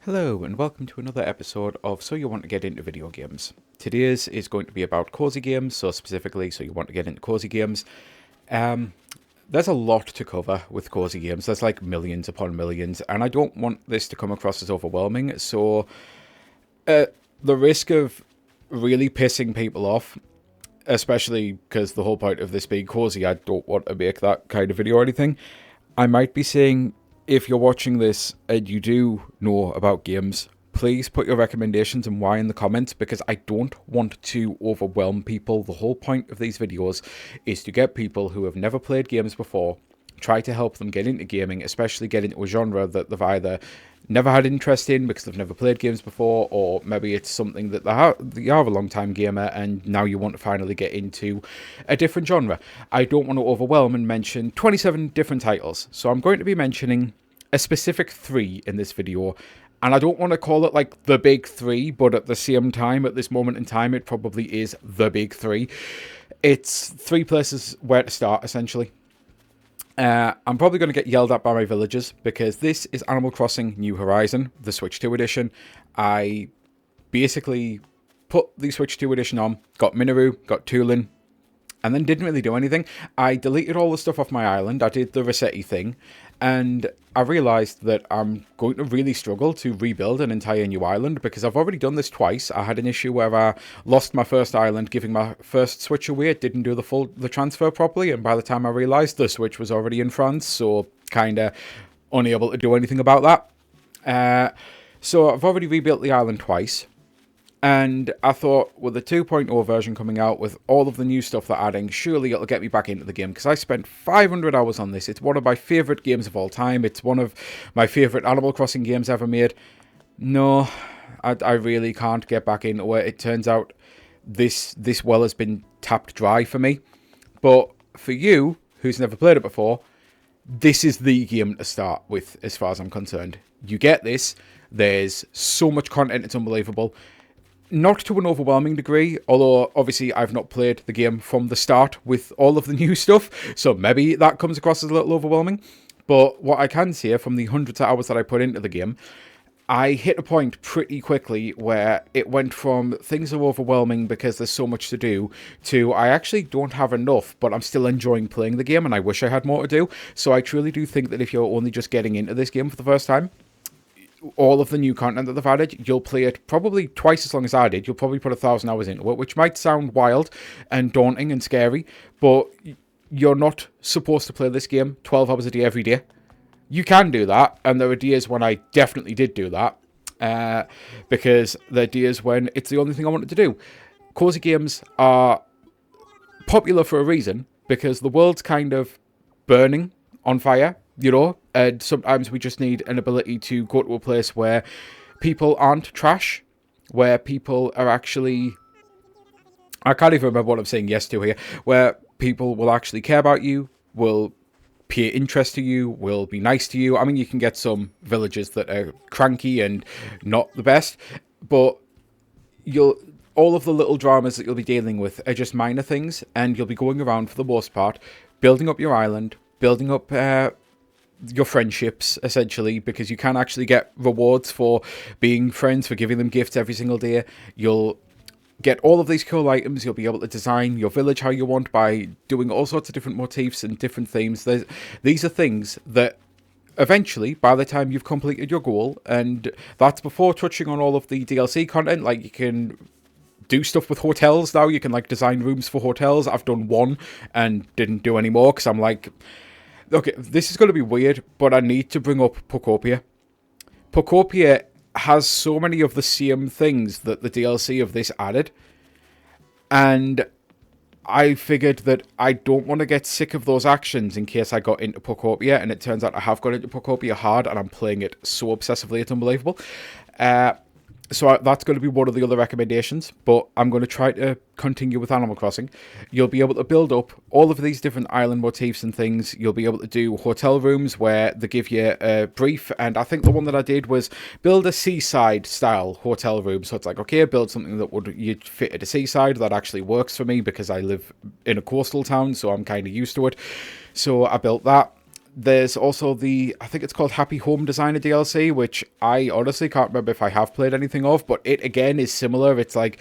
Hello and welcome to another episode of So You Want to Get Into Video Games. Today's is going to be about cozy games, so specifically So You Want to Get Into Cozy Games. Um, there's a lot to cover with cozy games. There's like millions upon millions, and I don't want this to come across as overwhelming, so the risk of really pissing people off, especially because the whole point of this being cozy, I don't want to make that kind of video or anything. I might be saying, if you're watching this and you do know about games, please put your recommendations and why in the comments, because I don't want to overwhelm people. The whole point of these videos is to get people who have never played games before, try to help them get into gaming, especially get into a genre that they've either never had interest in because they've never played games before, or maybe it's something that they are a long time gamer and now you want to finally get into a different genre. I don't want to overwhelm and mention 27 different titles, so I'm going to be mentioning a specific 3 in this video, and I don't want to call it like the big 3, but at the same time, at this moment in time, it probably is the big 3. It's 3 places where to start, essentially. I'm probably going to get yelled at by my villagers because this is Animal Crossing New Horizon, the Switch 2 edition. I basically put the Switch 2 edition on, got Minoru, got Tulin, and then didn't really do anything. I deleted all the stuff off my island, I did the reset-y thing, and I realised that I'm going to really struggle to rebuild an entire new island because I've already done this twice. I had an issue where I lost my first island giving my first Switch away. It didn't do the transfer properly, and by the time I realised, the Switch was already in France, so kind of unable to do anything about that. So I've already rebuilt the island twice. And I thought, with the 2.0 version coming out, with all of the new stuff they're adding, surely it'll get me back into the game, because I spent 500 hours on this. It's one of my favourite games of all time. It's one of my favourite Animal Crossing games ever made. No, I really can't get back into it. It turns out this well has been tapped dry for me. But for you, who's never played it before, this is the game to start with, as far as I'm concerned. You get this. There's so much content, it's unbelievable. Not to an overwhelming degree, although obviously I've not played the game from the start with all of the new stuff, so maybe that comes across as a little overwhelming. But what I can say from the hundreds of hours that I put into the game, I hit a point pretty quickly where it went from things are overwhelming because there's so much to do to I actually don't have enough, but I'm still enjoying playing the game and I wish I had more to do. So I truly do think that if you're only just getting into this game for the first time, all of the new content that they've added, you'll play it probably twice as long as I did. You'll probably put 1,000 hours into it, which might sound wild and daunting and scary, but you're not supposed to play this game 12 hours a day every day. You can do that, and there are days when I definitely did do that, because there are days when it's the only thing I wanted to do. Cozy games are popular for a reason, because the world's kind of burning on fire, you know, and sometimes we just need an ability to go to a place where people aren't trash, where people are actually, I can't even remember what I'm saying yes to here, where people will actually care about you, will pay interest to you, will be nice to you. I mean, you can get some villagers that are cranky and not the best, but all of the little dramas that you'll be dealing with are just minor things, and you'll be going around for the most part, building up your island, building up your friendships, essentially, because you can actually get rewards for being friends, for giving them gifts every single day. You'll get all of these cool items. You'll be able to design your village how you want by doing all sorts of different motifs and different themes. These are things that eventually, by the time you've completed your goal, and that's before touching on all of the DLC content, like you can do stuff with hotels now. You can like design rooms for hotels. I've done one and didn't do any more because I'm like, okay, this is going to be weird, but I need to bring up Pocopia. Pocopia has so many of the same things that the DLC of this added, and I figured that I don't want to get sick of those actions in case I got into Pocopia, and it turns out I have got into Pocopia hard, and I'm playing it so obsessively, it's unbelievable. So that's going to be one of the other recommendations, but I'm going to try to continue with Animal Crossing. You'll be able to build up all of these different island motifs and things. You'll be able to do hotel rooms where they give you a brief, and I think the one that I did was build a seaside style hotel room. So it's like, okay, build something that you'd fit at a seaside. That actually works for me because I live in a coastal town, so I'm kind of used to it. So I built that. There's also I think it's called Happy Home Designer DLC, which I honestly can't remember if I have played anything of, but it again is similar. It's like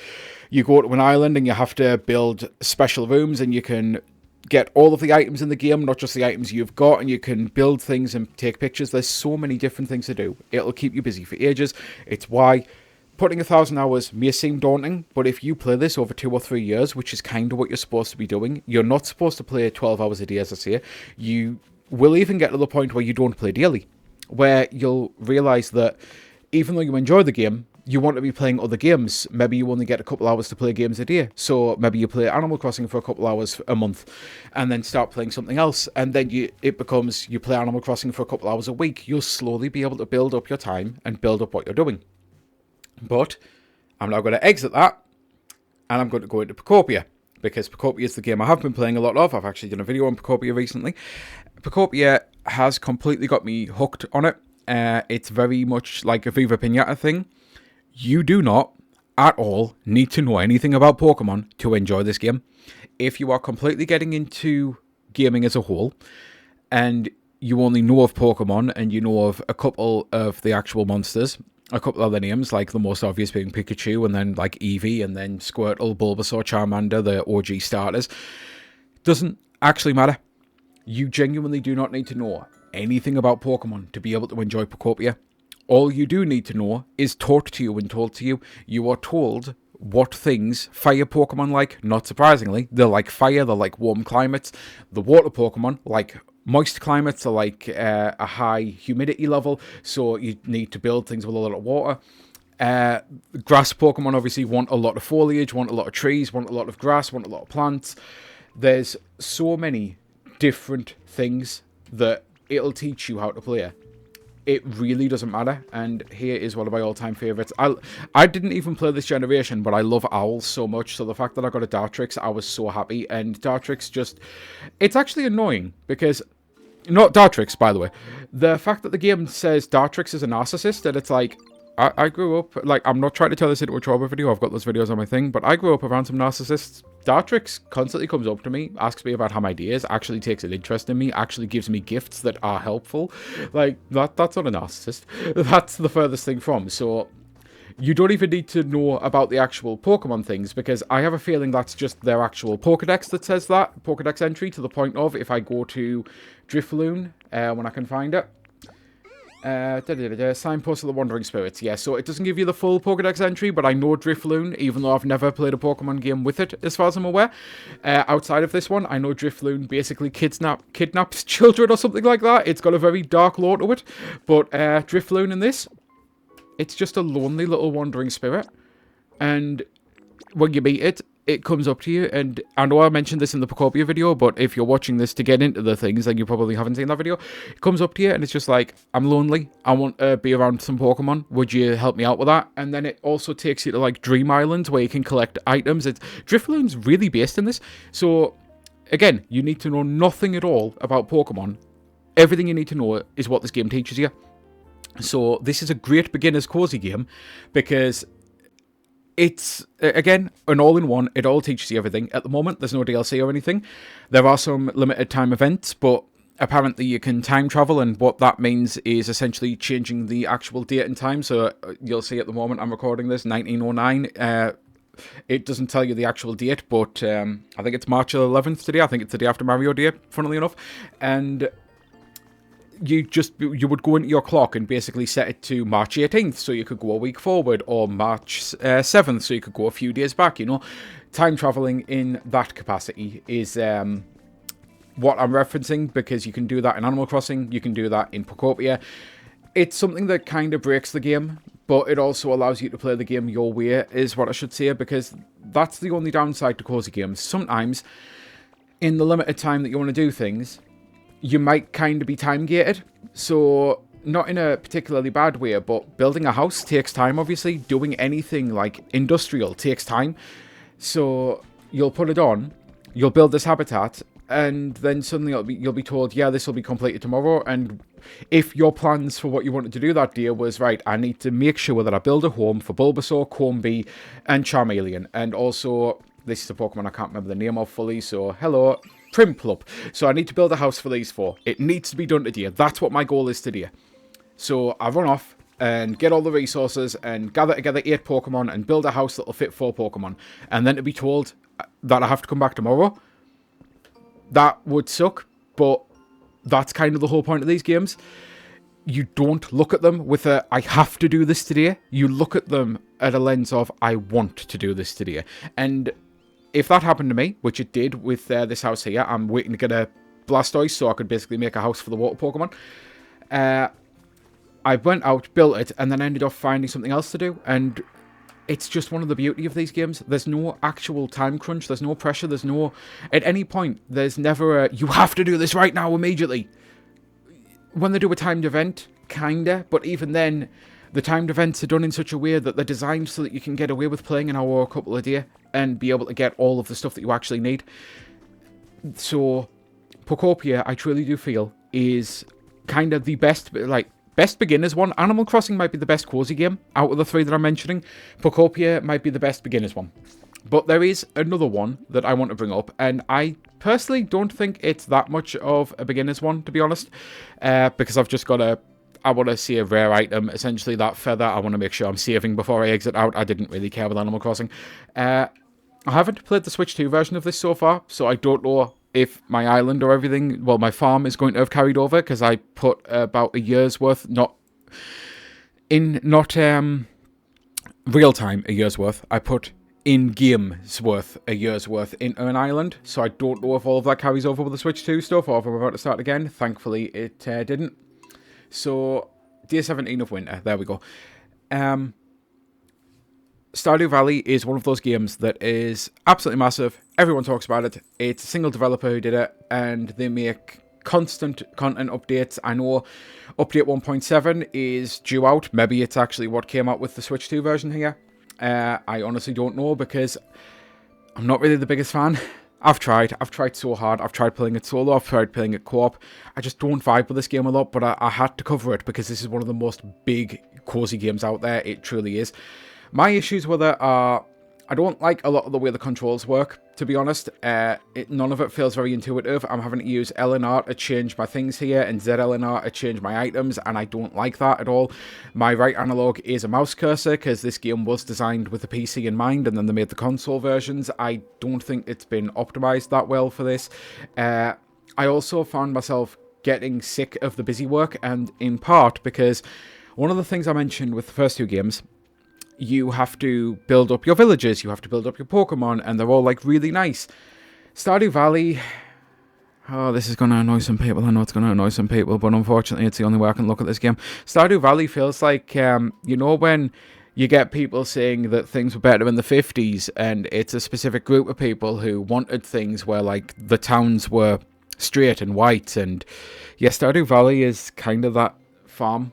you go to an island and you have to build special rooms, and you can get all of the items in the game, not just the items you've got, and you can build things and take pictures. There's so many different things to do. It'll keep you busy for ages. It's why putting 1,000 hours may seem daunting, but if you play this over 2 or 3 years, which is kind of what you're supposed to be doing, you're not supposed to play 12 hours a day, as I say. You will even get to the point where you don't play daily, where you'll realise that even though you enjoy the game, you want to be playing other games. Maybe you only get a couple hours to play games a day. So maybe you play Animal Crossing for a couple hours a month and then start playing something else. And then it becomes you play Animal Crossing for a couple hours a week. You'll slowly be able to build up your time and build up what you're doing. But I'm now going to exit that and I'm going to go into Pocopia, because Pocopia is the game I have been playing a lot of. I've actually done a video on Pocopia recently. Pocopia has completely got me hooked on it. It's very much like a Viva Pinata thing. You do not at all need to know anything about Pokemon to enjoy this game. If you are completely getting into gaming as a whole, and you only know of Pokemon and you know of a couple of the actual monsters, a couple of the names, like the most obvious being Pikachu, and then like Eevee, and then Squirtle, Bulbasaur, Charmander, the OG starters, doesn't actually matter. You genuinely do not need to know anything about Pokemon to be able to enjoy Pocopia. All you do need to know is taught to you and told to you. You are told what things fire Pokemon like. Not surprisingly, they're like fire, they're like warm climates. The water Pokemon like moist climates, are like a high humidity level, so you need to build things with a lot of water. Grass Pokemon obviously want a lot of foliage, want a lot of trees, want a lot of grass, want a lot of plants. There's so many different things that it'll teach you how to play. It really doesn't matter, and here is one of my all-time favourites. I didn't even play this generation, but I love owls so much, so the fact that I got a Dartrix, I was so happy. And Dartrix just... It's actually annoying, because... Not Dartrix, by the way. The fact that the game says Dartrix is a narcissist, and it's like... I grew up... Like, I'm not trying to turn this into a trauma video, I've got those videos on my thing, but I grew up around some narcissists. Dartrix constantly comes up to me, asks me about how my day is, actually takes an interest in me, actually gives me gifts that are helpful. Like, that's not a narcissist. That's the furthest thing from. So, you don't even need to know about the actual Pokemon things, because I have a feeling that's just their actual Pokedex that says that. Pokedex entry, to the point of, if I go to Drifloon, when I can find it, Signpost of the Wandering Spirits. Yeah, so it doesn't give you the full Pokedex entry, but I know Drifloon, even though I've never played a Pokemon game with it, as far as I'm aware. Outside of this one, I know Drifloon basically kidnaps children or something like that. It's got a very dark lore to it. But Drifloon in this, it's just a lonely little wandering spirit. And when you meet it, it comes up to you, and I know I mentioned this in the Pocopia video, but if you're watching this to get into the things, then you probably haven't seen that video. It comes up to you, and it's just like, I'm lonely, I want to be around some Pokemon, would you help me out with that? And then it also takes you to, like, Dream Island, where you can collect items. Drifloon's really based in this, so, again, you need to know nothing at all about Pokemon. Everything you need to know is what this game teaches you. So, this is a great beginner's cozy game, because... It's, again, an all-in-one. It all teaches you everything. At the moment, there's no DLC or anything. There are some limited time events, but apparently you can time travel, and what that means is essentially changing the actual date and time. So you'll see at the moment I'm recording this, 1909. It doesn't tell you the actual date, but I think it's March 11th today. I think it's the day after Mario Day, funnily enough. And... you would go into your clock and basically set it to March 18th, so you could go a week forward, or March 7th, so you could go a few days back, you know. Time traveling in that capacity is what I'm referencing, because you can do that in Animal Crossing, you can do that in Pocopia. It's something that kind of breaks the game, but it also allows you to play the game your way, is what I should say, because that's the only downside to cozy games. Sometimes, in the limited time that you want to do things, you might kind of be time-gated, so not in a particularly bad way, but building a house takes time, obviously. Doing anything like industrial takes time. So you'll put it on, you'll build this habitat, and then suddenly you'll be told, yeah, this will be completed tomorrow. And if your plans for what you wanted to do that day was, right, I need to make sure that I build a home for Bulbasaur, Combee, and Charmeleon. And also, this is a Pokemon I can't remember the name of fully, so hello. Primple up. So I need to build a house for these 4. It needs to be done today. That's what my goal is today. So I run off and get all the resources and gather together 8 Pokemon and build a house that'll fit 4 Pokemon. And then to be told that I have to come back tomorrow, that would suck. But that's kind of the whole point of these games. You don't look at them with a, I have to do this today. You look at them at a lens of, I want to do this today. And if that happened to me, which it did with this house here, I'm waiting to get a Blastoise so I could basically make a house for the water Pokemon. I went out, built it, and then ended up finding something else to do. And it's just one of the beauty of these games. There's no actual time crunch. There's no pressure. There's no... At any point, there's never a, you have to do this right now, immediately. When they do a timed event, kinda. But even then, the timed events are done in such a way that they're designed so that you can get away with playing an hour or a couple a day and be able to get all of the stuff that you actually need. So, Pokopia, I truly do feel, is kind of the best, like, best beginners one. Animal Crossing might be the best cozy game out of the 3 that I'm mentioning. Pokopia might be the best beginners one. But there is another one that I want to bring up, and I personally don't think it's that much of a beginner's one, to be honest, because I've just got I want to see a rare item, essentially that feather. I want to make sure I'm saving before I exit out. I didn't really care with Animal Crossing. I haven't played the Switch 2 version of this so far, so I don't know if my island or everything, well, my farm is going to have carried over, because I put about a year's worth, not real time a year's worth, I put in-game's worth a year's worth into an island, so I don't know if all of that carries over with the Switch 2 stuff, or if I'm about to start again. Thankfully, it didn't. So, day 17 of winter, there we go. Stardew Valley is one of those games that is absolutely massive. Everyone talks about it. It's a single developer who did it, and they make constant content updates. I know update 1.7 is due out. Maybe it's actually what came out with the Switch 2 version here. I honestly don't know, because I'm not really the biggest fan. I've tried so hard. I've tried playing it solo, I've tried playing it co-op. I just don't vibe with this game a lot, but I had to cover it because this is one of the most big, cozy games out there. It truly is. My issues with it are, I don't like a lot of the way the controls work, to be honest. None of it feels very intuitive. I'm having to use L and R to change my things here, and ZL and R to change my items, and I don't like that at all. My right analog is a mouse cursor, because this game was designed with the PC in mind, and then they made the console versions. I don't think it's been optimized that well for this. I also found myself getting sick of the busy work, and in part because one of the things I mentioned with the first 2 games, you have to build up your villages, you have to build up your Pokemon, and they're all, like, really nice. Stardew Valley... Oh, this is going to annoy some people. I know it's going to annoy some people, but unfortunately it's the only way I can look at this game. Stardew Valley feels like, you know when you get people saying that things were better in the 50s, and it's a specific group of people who wanted things where, like, the towns were straight and white, and... Yeah, Stardew Valley is kind of that farm.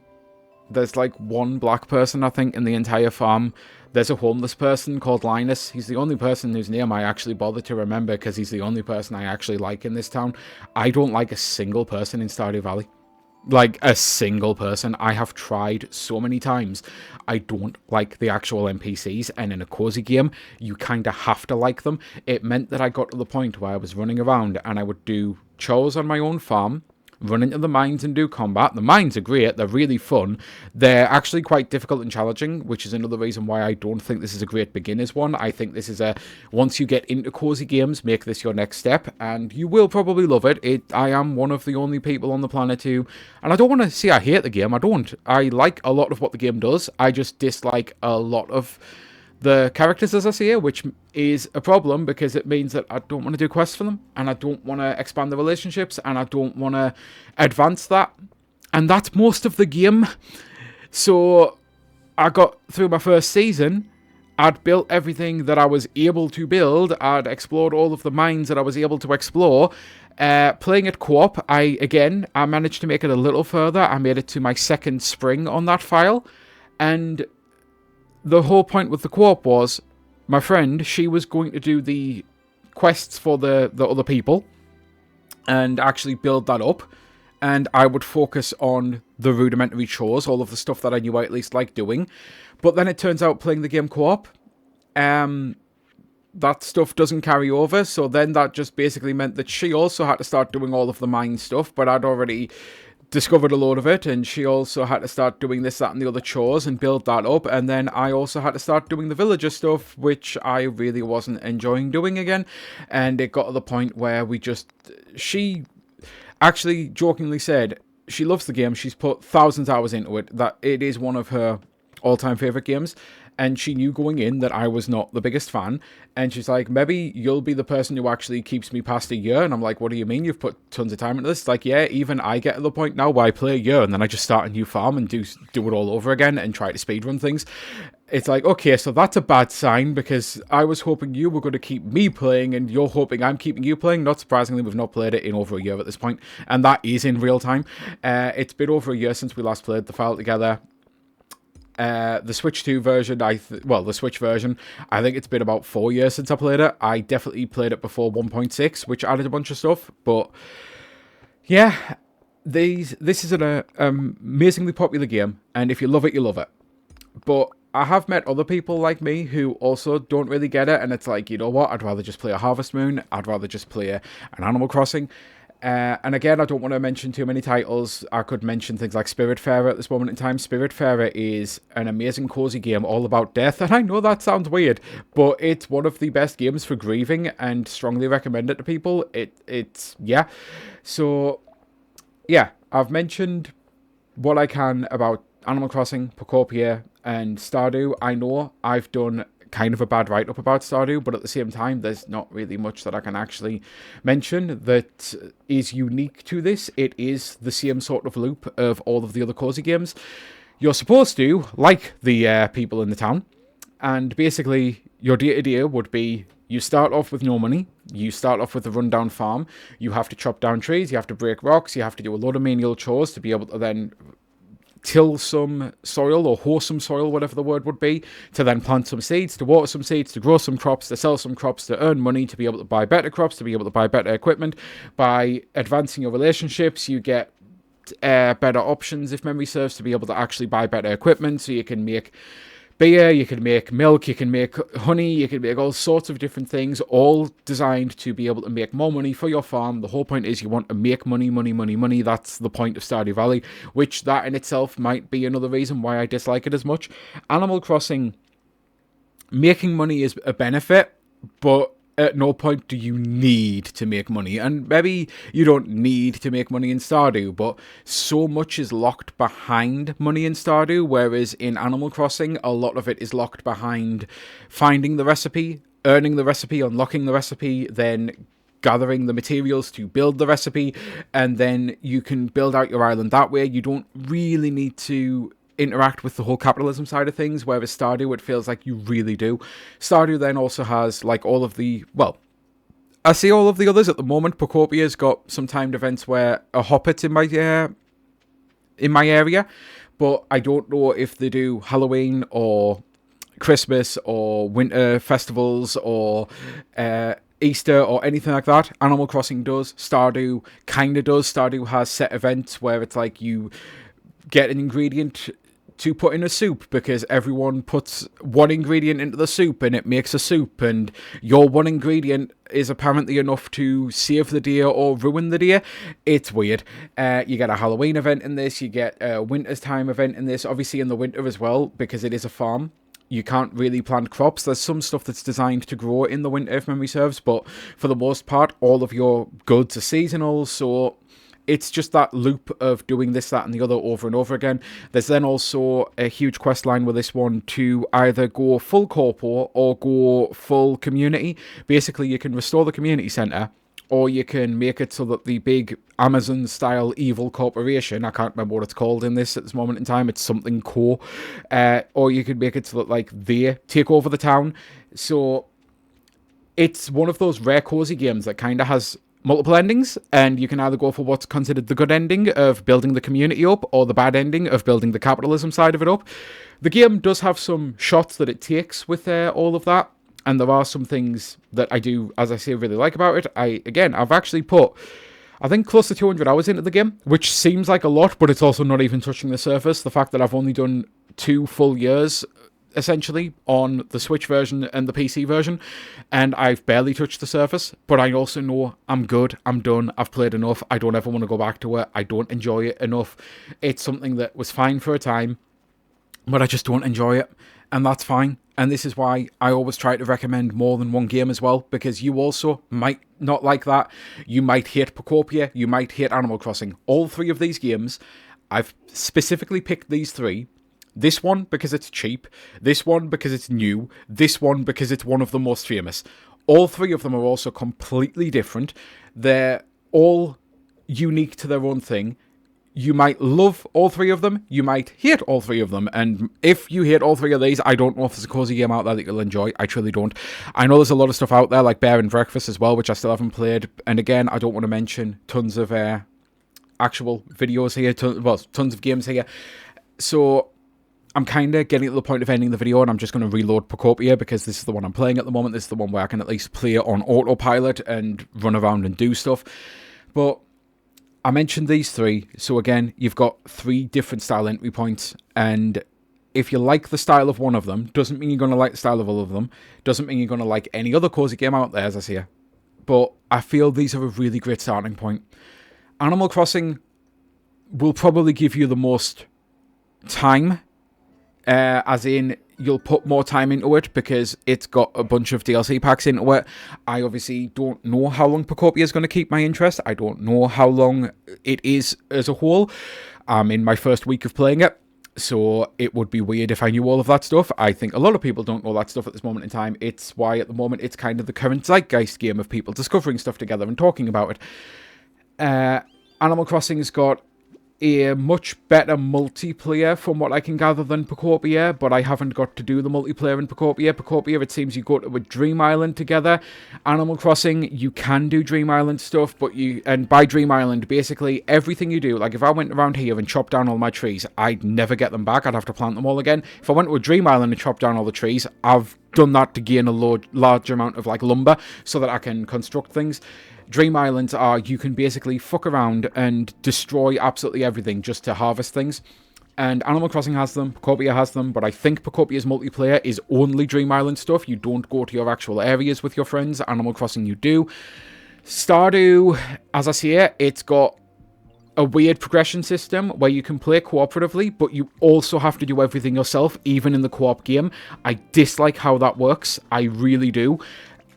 There's like one black person, I think, in the entire farm. There's a homeless person called Linus. He's the only person whose name I actually bother to remember, because he's the only person I actually like in this town. I don't like a single person in Stardew Valley. Like, a single person. I have tried so many times. I don't like the actual NPCs, and in a cozy game, you kind of have to like them. It meant that I got to the point where I was running around, and I would do chores on my own farm, run into the mines and do combat. The mines are great, they're really fun. They're actually quite difficult and challenging, which is another reason why I don't think this is a great beginner's one. I think this is a, once you get into cozy games, make this your next step, and you will probably love it. I am one of the only people on the planet who, and I don't want to say I hate the game, I don't. I like a lot of what the game does, I just dislike a lot of the characters, as I say, which is a problem, because it means that I don't want to do quests for them, and I don't want to expand the relationships, and I don't want to advance that, and that's most of the game. So I got through my first season, I'd built everything that I was able to build, I'd explored all of the mines that I was able to explore. Playing it co-op, I managed to make it a little further. I made it to my second spring on that file, and the whole point with the co-op was, my friend, she was going to do the quests for the other people and actually build that up, and I would focus on the rudimentary chores, all of the stuff that I knew I at least liked doing. But then it turns out playing the game co-op, that stuff doesn't carry over. So then that just basically meant that she also had to start doing all of the mine stuff, but I'd already discovered a load of it, and she also had to start doing this, that, and the other chores and build that up. And then I also had to start doing the villager stuff, which I really wasn't enjoying doing again. And it got to the point where she actually jokingly said she loves the game. She's put thousands of hours into it, that it is one of her all-time favorite games. And she knew going in that I was not the biggest fan. And she's like, maybe you'll be the person who actually keeps me past a year. And I'm like, what do you mean? You've put tons of time into this? It's like, yeah, even I get to the point now where I play a year and then I just start a new farm and do it all over again and try to speedrun things. It's like, okay, so that's a bad sign, because I was hoping you were going to keep me playing and you're hoping I'm keeping you playing. Not surprisingly, we've not played it in over a year at this point, and that is in real time. It's been over a year since we last played the file together. The Switch 2 version, the Switch version, I think it's been about 4 years since I played it. I definitely played it before 1.6, which added a bunch of stuff. But yeah, this is an amazingly popular game, and if you love it, you love it. But I have met other people like me who also don't really get it, and it's like, you know what, I'd rather just play a Harvest Moon, I'd rather just play an Animal Crossing. And again, I don't want to mention too many titles. I could mention things like Spiritfarer at this moment in time. Spiritfarer is an amazing cozy game all about death, and I know that sounds weird, but it's one of the best games for grieving, and strongly recommend it to people. It's yeah. So yeah, I've mentioned what I can about Animal Crossing, Pocopia, and Stardew. I know I've done kind of a bad write-up about Stardew, but at the same time, there's not really much that I can actually mention that is unique to this. It is the same sort of loop of all of the other cozy games. You're supposed to like the people in the town, and basically your day-to-day would be, you start off with no money, you start off with a rundown farm, you have to chop down trees, you have to break rocks, you have to do a lot of menial chores to be able to then till some soil or hoe some soil, whatever the word would be, to then plant some seeds, to water some seeds, to grow some crops, to sell some crops, to earn money, to be able to buy better crops, to be able to buy better equipment. By advancing your relationships, you get better options, if memory serves, to be able to actually buy better equipment, so you can make beer, you can make milk, you can make honey, you can make all sorts of different things, all designed to be able to make more money for your farm. The whole point is you want to make money, money, money, money. That's the point of Stardew Valley, which that in itself might be another reason why I dislike it as much. Animal Crossing, making money is a benefit, but at no point do you need to make money. And maybe you don't need to make money in Stardew, but so much is locked behind money in Stardew, whereas in Animal Crossing, a lot of it is locked behind finding the recipe, earning the recipe, unlocking the recipe, then gathering the materials to build the recipe, and then you can build out your island that way. You don't really need to interact with the whole capitalism side of things, whereas Stardew, it feels like you really do. Stardew then also has like all of the, well, I see all of the others at the moment. Pocopia's got some timed events where a Hoppet's in my area, but I don't know if they do Halloween or Christmas or winter festivals or Easter or anything like that. Animal Crossing does. Stardew kind of does. Stardew has set events where it's like you get an ingredient to put in a soup, because everyone puts one ingredient into the soup and it makes a soup, and your one ingredient is apparently enough to save the day or ruin the day. It's weird. You get a Halloween event in this, you get a winter's time event in this, obviously in the winter as well, because it is a farm. You can't really plant crops. There's some stuff that's designed to grow in the winter, if memory serves, but for the most part, all of your goods are seasonal, so it's just that loop of doing this, that, and the other over and over again. There's then also a huge quest line with this one to either go full corpo or go full community. Basically, you can restore the community centre, or you can make it so that the big Amazon-style evil corporation, I can't remember what it's called in this at this moment in time, it's something core, or you can make it so that like they take over the town. So it's one of those rare cozy games that kind of has multiple endings, and you can either go for what's considered the good ending of building the community up, or the bad ending of building the capitalism side of it up. The game does have some shots that it takes with all of that, and there are some things that I do, as I say, really like about it. I've actually put, I think, close to 200 hours into the game, which seems like a lot, but it's also not even touching the surface. The fact that I've only done 2 full years essentially, on the Switch version and the PC version, and I've barely touched the surface, but I also know I'm good, I'm done, I've played enough, I don't ever want to go back to it, I don't enjoy it enough. It's something that was fine for a time, but I just don't enjoy it, and that's fine. And this is why I always try to recommend more than one game as well, because you also might not like that. You might hate Pocopia, you might hate Animal Crossing. All three of these games, I've specifically picked these three. This one because it's cheap, this one because it's new, this one because it's one of the most famous. All three of them are also completely different. They're all unique to their own thing. You might love all three of them, you might hate all three of them, and if you hate all three of these, I don't know if there's a cozy game out there that you'll enjoy. I truly don't. I know there's a lot of stuff out there, like Bear and Breakfast as well, which I still haven't played, and again, I don't want to mention tons of actual videos here, tons of games here, so I'm kind of getting to the point of ending the video, and I'm just going to reload Pocopia, because this is the one I'm playing at the moment. This is the one where I can at least play on autopilot and run around and do stuff, but I mentioned these three, so again, you've got three different style entry points, and if you like the style of one of them, doesn't mean you're going to like the style of all of them, doesn't mean you're going to like any other cozy game out there, as I say, but I feel these are a really great starting point. Animal Crossing will probably give you the most time, as in, you'll put more time into it because it's got a bunch of DLC packs into it. I obviously don't know how long Pocopia is going to keep my interest. I don't know how long it is as a whole. I'm in my first week of playing it, so it would be weird if I knew all of that stuff. I think a lot of people don't know that stuff at this moment in time. It's why at the moment it's kind of the current zeitgeist game of people discovering stuff together and talking about it. Animal Crossing's got a much better multiplayer from what I can gather than Pocopia, but I haven't got to do the multiplayer in Pocopia. Pocopia, it seems you go to a Dream Island together. Animal Crossing, you can do Dream Island stuff, and by Dream Island, basically everything you do, like if I went around here and chopped down all my trees, I'd never get them back. I'd have to plant them all again. If I went to a Dream Island and chopped down all the trees, I've done that to gain a large amount of like lumber so that I can construct things. Dream Islands are, you can basically fuck around and destroy absolutely everything just to harvest things. And Animal Crossing has them, Pocopia has them, but I think Pocopia's multiplayer is only Dream Island stuff. You don't go to your actual areas with your friends. Animal Crossing you do. Stardew, as I say, it's got a weird progression system where you can play cooperatively, but you also have to do everything yourself, even in the co-op game. I dislike how that works. I really do.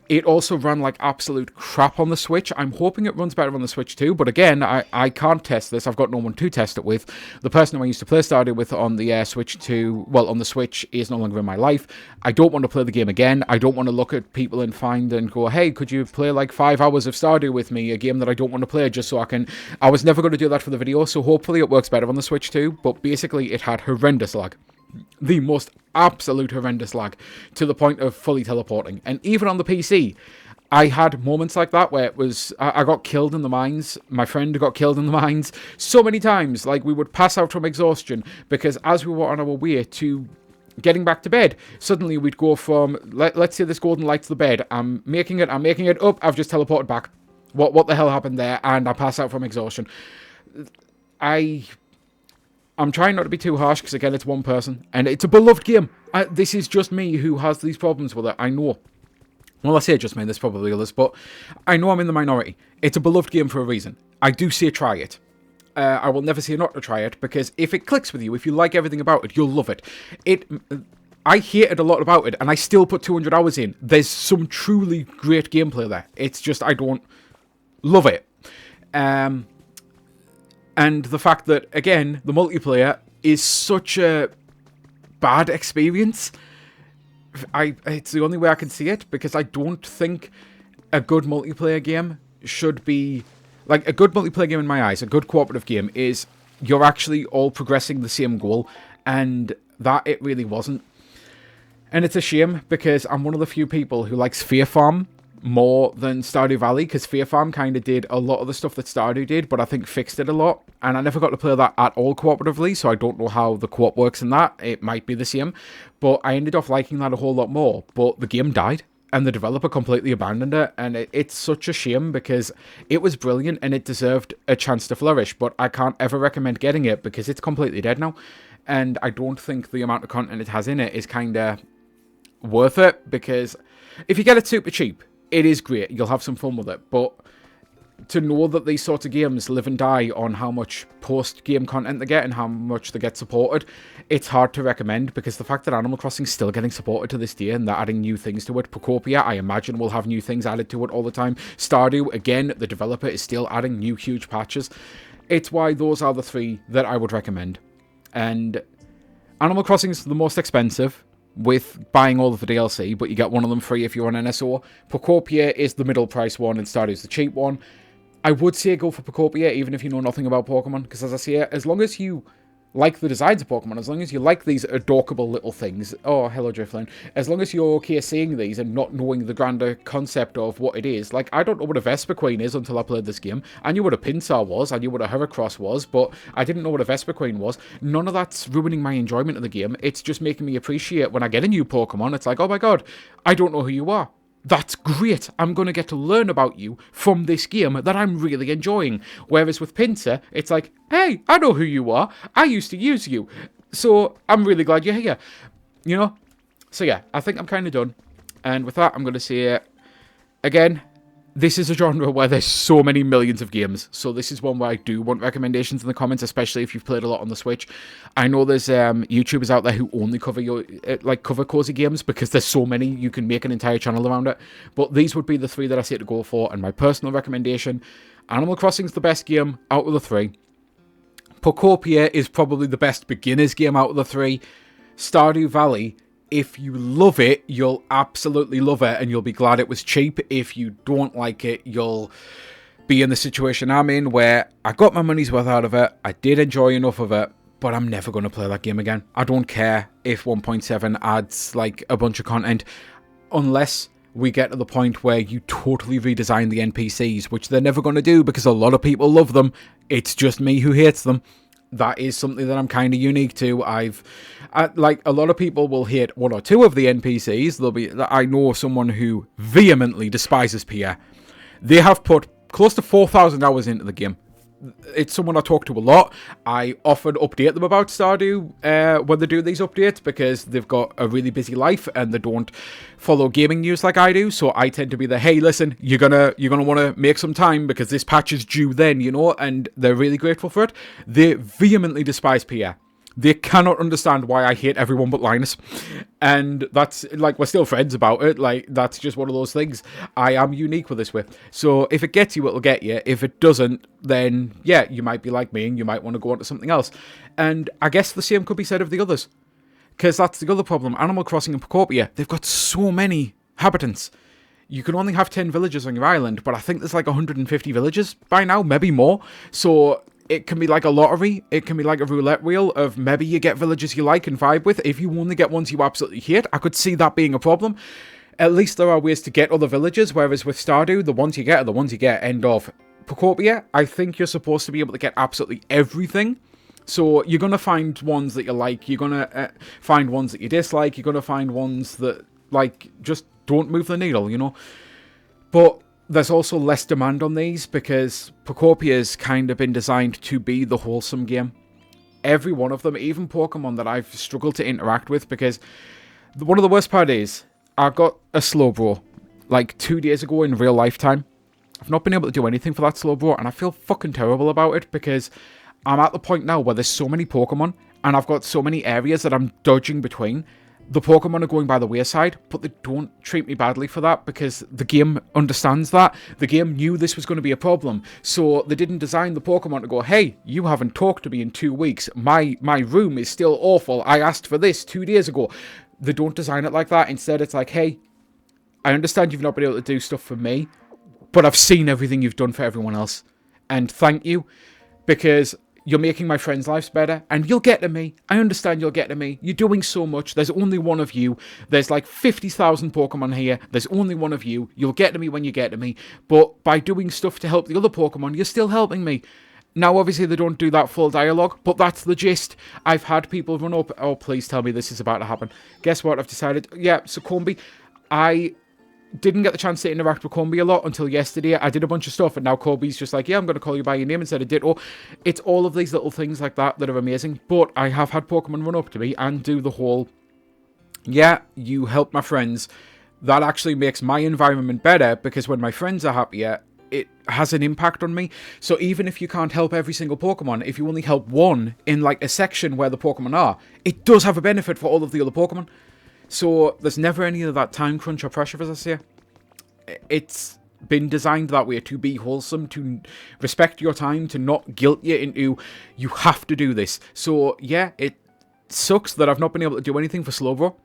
It also ran like absolute crap on the Switch. I'm hoping it runs better on the Switch too, but again, I can't test this. I've got no one to test it with. The person who I used to play Stardew with on the Switch on the Switch is no longer in my life. I don't want to play the game again. I don't want to look at people and find and go, hey, could you play like 5 hours of Stardew with me, a game that I don't want to play just so I can... I was never going to do that for the video, so hopefully it works better on the Switch too, but basically it had horrendous lag. The most absolute horrendous lag, to the point of fully teleporting. And even on the PC, I had moments like that where it was, I got killed in the mines, my friend got killed in the mines, so many times, like we would pass out from exhaustion, because as we were on our way to getting back to bed, suddenly we'd go from, let's say this golden light's the bed, I'm making it, I've just teleported back. What the hell happened there? And I pass out from exhaustion. I'm trying not to be too harsh, because again, it's one person, and it's a beloved game. This is just me who has these problems with it, I know. Well, I say just me, there's probably others, but I know I'm in the minority. It's a beloved game for a reason. I do say try it. I will never say not to try it, because if it clicks with you, if you like everything about it, you'll love it. I hated a lot about it, and I still put 200 hours in. There's some truly great gameplay there. It's just I don't love it. And the fact that, again, the multiplayer is such a bad experience. It's the only way I can see it, because I don't think a good multiplayer game should be... Like, a good multiplayer game in my eyes, a good cooperative game, is you're actually all progressing the same goal, and that it really wasn't. And it's a shame, because I'm one of the few people who likes Fear Farm more than Stardew Valley, because Fear Farm kind of did a lot of the stuff that Stardew did, but I think fixed it a lot, and I never got to play that at all cooperatively, so I don't know how the co-op works in that. It might be the same, but I ended up liking that a whole lot more, but the game died, and the developer completely abandoned it, and it's such a shame, because it was brilliant, and it deserved a chance to flourish, but I can't ever recommend getting it, because it's completely dead now. and I don't think the amount of content it has in it is kind of worth it, because if you get it super cheap, it is great. You'll have some fun with it, but to know that these sorts of games live and die on how much post-game content they get and how much they get supported, it's hard to recommend, because the fact that Animal Crossing is still getting supported to this day and they're adding new things to it. Procopia, I imagine, will have new things added to it all the time. Stardew, again, the developer is still adding new huge patches. It's why those are the three that I would recommend. And Animal Crossing is the most expensive, with buying all of the DLC, but you get one of them free if you're on NSO. Procopia is the middle price one, and Stardew is the cheap one. I would say go for Procopia, even if you know nothing about Pokemon, because as I say, as long as you like the designs of Pokemon, as long as you like these adorable little things, oh, hello Driftlin, as long as you're okay seeing these and not knowing the grander concept of what it is, like, I don't know what a Vespiquen is until I played this game. I knew what a Pinsir was, I knew what a Heracross was, but I didn't know what a Vespiquen was. None of that's ruining my enjoyment of the game, it's just making me appreciate when I get a new Pokemon, it's like, oh my god, I don't know who you are. That's great. I'm going to get to learn about you from this game that I'm really enjoying. Whereas with Pinsir, it's like, hey, I know who you are. I used to use you. So I'm really glad you're here. You know? So yeah, I think I'm kind of done. And with that, I'm going to say, again, this is a genre where there's so many millions of games. So this is one where I do want recommendations in the comments, especially if you've played a lot on the Switch. I know there's YouTubers out there who only cover cover Cosy games, because there's so many, you can make an entire channel around it. But these would be the three that I say to go for, and my personal recommendation: Animal Crossing's the best game out of the three. Procopia is probably the best beginner's game out of the three. Stardew Valley, if you love it, you'll absolutely love it, and you'll be glad it was cheap. If you don't like it, you'll be in the situation I'm in, where I got my money's worth out of it, I did enjoy enough of it, but I'm never going to play that game again. I don't care if 1.7 adds, like, a bunch of content, unless we get to the point where you totally redesign the NPCs, which they're never going to do, because a lot of people love them. It's just me who hates them. That is something that I'm kind of unique to. Like, a lot of people will hate one or two of the NPCs. I know someone who vehemently despises Pierre. They have put close to 4,000 hours into the game. It's someone I talk to a lot. I often update them about Stardew when they do these updates, because they've got a really busy life and they don't follow gaming news like I do. So I tend to be the, hey, listen, you're gonna want to make some time because this patch is due then, you know, and they're really grateful for it. They vehemently despise Pierre. They cannot understand why I hate everyone but Linus. And that's, like, we're still friends about it. Like, that's just one of those things. I am unique with this way. So if it gets you, it'll get you. If it doesn't, then, yeah, you might be like me and you might want to go on to something else. And I guess the same could be said of the others. Because that's the other problem. Animal Crossing and Procopia, they've got so many inhabitants. You can only have 10 villages on your island, but I think there's like 150 villages by now, maybe more. So it can be like a lottery. It can be like a roulette wheel of maybe you get villages you like and vibe with. If you only get ones you absolutely hate, I could see that being a problem. At least there are ways to get other villages, whereas with Stardew, the ones you get are the ones you get, end of. Procopia, I think you're supposed to be able to get absolutely everything. So you're going to find ones that you like, you're going to find ones that you dislike, you're going to find ones that, like, just don't move the needle, you know. But there's also less demand on these, because Procopia's kind of been designed to be the wholesome game. Every one of them, even Pokemon that I've struggled to interact with, because one of the worst part is, I got a Slowbro, like 2 days ago in real lifetime. I've not been able to do anything for that Slowbro, and I feel fucking terrible about it, because I'm at the point now where there's so many Pokemon, and I've got so many areas that I'm dodging between. The Pokemon are going by the wayside, but they don't treat me badly for that, because the game understands that. The game knew this was going to be a problem, so they didn't design the Pokemon to go, hey, you haven't talked to me in 2 weeks. My room is still awful. I asked for this 2 days ago. They don't design it like that. Instead, it's like, hey, I understand you've not been able to do stuff for me, but I've seen everything you've done for everyone else. And thank you, because you're making my friends' lives better, and you'll get to me. I understand you'll get to me. You're doing so much. There's only one of you. There's like 50,000 Pokemon here. There's only one of you. You'll get to me when you get to me. But by doing stuff to help the other Pokemon, you're still helping me. Now, obviously, they don't do that full dialogue, but that's the gist. I've had people run up, oh, please tell me this is about to happen. Guess what? I've decided, yeah, so Combi, didn't get the chance to interact with Combi a lot until yesterday. I did a bunch of stuff, and now Kobe's just like, yeah, I'm going to call you by your name instead of Ditto. It's all of these little things like that that are amazing. But I have had Pokemon run up to me and do the whole, yeah, you help my friends. That actually makes my environment better, because when my friends are happier, it has an impact on me. So even if you can't help every single Pokemon, if you only help one in like a section where the Pokemon are, it does have a benefit for all of the other Pokemon. So there's never any of that time crunch or pressure, as I say. It's been designed that way to be wholesome, to respect your time, to not guilt you into, you have to do this. So yeah, it sucks that I've not been able to do anything for Slowbro.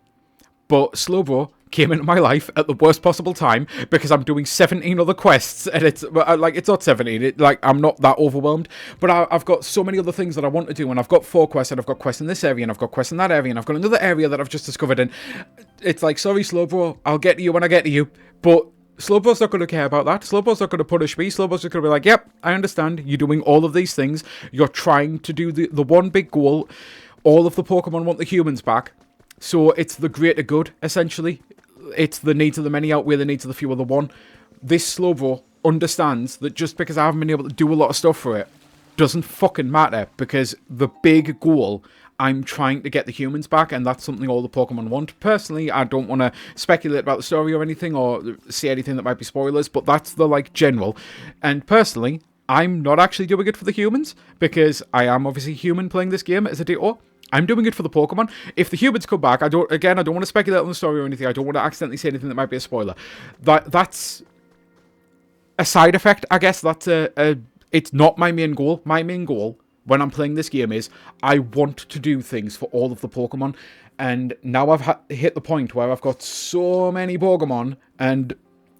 But Slowbro came into my life at the worst possible time, because I'm doing 17 other quests, and it's like, it's not 17, I'm not that overwhelmed, but I've got so many other things that I want to do, and I've got 4 quests, and I've got quests in this area, and I've got quests in that area, and I've got another area that I've just discovered, and it's like, sorry Slowbro, I'll get to you when I get to you, but Slowbro's not going to care about that. Slowbro's not going to punish me. Slowbro's just going to be like, yep, I understand, you're doing all of these things, you're trying to do the one big goal, all of the Pokemon want the humans back. So it's the greater good, essentially. It's the needs of the many outweigh the needs of the few of the one. This Slowbro understands that just because I haven't been able to do a lot of stuff for it doesn't fucking matter, because the big goal, I'm trying to get the humans back, and that's something all the Pokemon want. Personally, I don't want to speculate about the story or anything, or say anything that might be spoilers, but that's the, like, general. And personally, I'm not actually doing it for the humans, because I am obviously human playing this game as a Ditto. I'm doing it for the Pokemon. If the humans come back, I don't want to speculate on the story or anything. I don't want to accidentally say anything that might be a spoiler. That's a side effect, I guess. That's it's not my main goal. My main goal when I'm playing this game is I want to do things for all of the Pokemon. And now I've hit the point where I've got so many Pokemon, and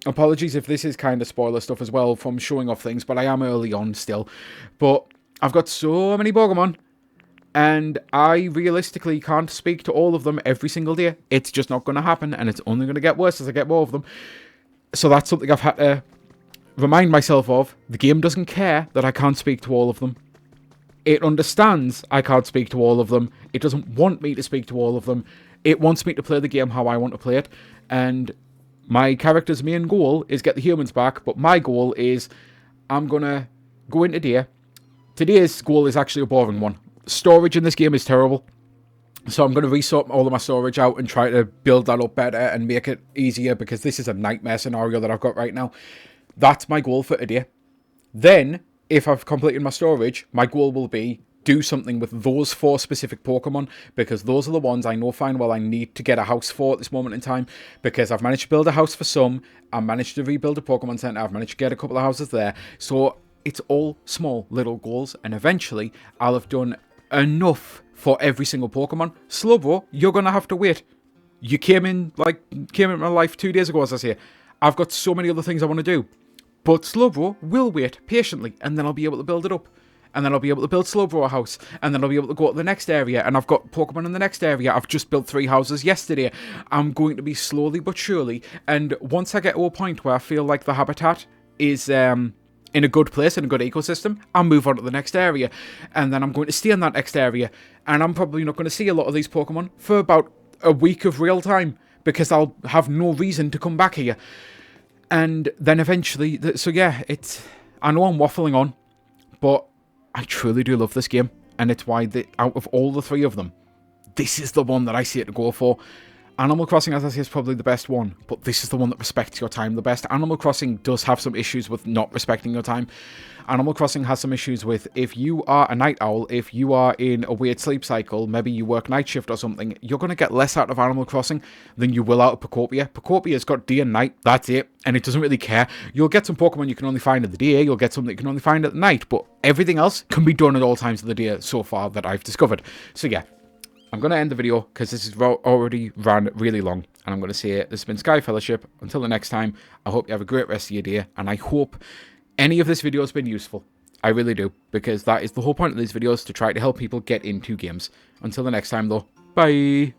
apologies if this is kind of spoiler stuff as well from showing off things, but I am early on still. But I've got so many Pokemon, and I realistically can't speak to all of them every single day. It's just not going to happen, and it's only going to get worse as I get more of them. So that's something I've had to remind myself of. The game doesn't care that I can't speak to all of them. It understands I can't speak to all of them. It doesn't want me to speak to all of them. It wants me to play the game how I want to play it. And my character's main goal is get the humans back, but my goal is I'm going to go into day. Today's goal is actually a boring one. Storage in this game is terrible, so I'm going to resort all of my storage out and try to build that up better and make it easier, because this is a nightmare scenario that I've got right now. That's my goal for today. Then, if I've completed my storage, my goal will be do something with those 4 specific Pokemon, because those are the ones I know fine well I need to get a house for at this moment in time, because I've managed to build a house for some, I've managed to rebuild a Pokemon Center, I've managed to get a couple of houses there, so it's all small little goals, and eventually I'll have done enough for every single Pokemon. Slowbro, you're gonna have to wait. You came in my life 2 days ago, as I say. I've got so many other things I want to do, but Slowbro will wait patiently, and then I'll be able to build it up, and then I'll be able to build Slowbro a house, and then I'll be able to go to the next area, and I've got Pokemon in the next area. I've just built 3 houses yesterday. I'm going to be slowly but surely, and once I get to a point where I feel like the habitat is in a good place, in a good ecosystem, I'll move on to the next area, and then I'm going to stay in that next area, and I'm probably not going to see a lot of these Pokemon for about a week of real time, because I'll have no reason to come back here. And then eventually, so yeah, I know I'm waffling on, but I truly do love this game, and it's why out of all the 3 of them, this is the one that I see it to go for. Animal Crossing, as I say, is probably the best one, but this is the one that respects your time the best. Animal Crossing does have some issues with not respecting your time. Animal Crossing has some issues with, if you are a night owl, if you are in a weird sleep cycle, maybe you work night shift or something, you're going to get less out of Animal Crossing than you will out of Pokopia. Pokopia's got day and night, that's it, and it doesn't really care. You'll get some Pokemon you can only find in the day, you'll get some that you can only find at night, but everything else can be done at all times of the day so far that I've discovered. So yeah, I'm going to end the video because this has already ran really long, and I'm going to say this has been Sky Fellowship. Until the next time, I hope you have a great rest of your day, and I hope any of this video has been useful. I really do, because that is the whole point of these videos, to try to help people get into games. Until the next time though, bye!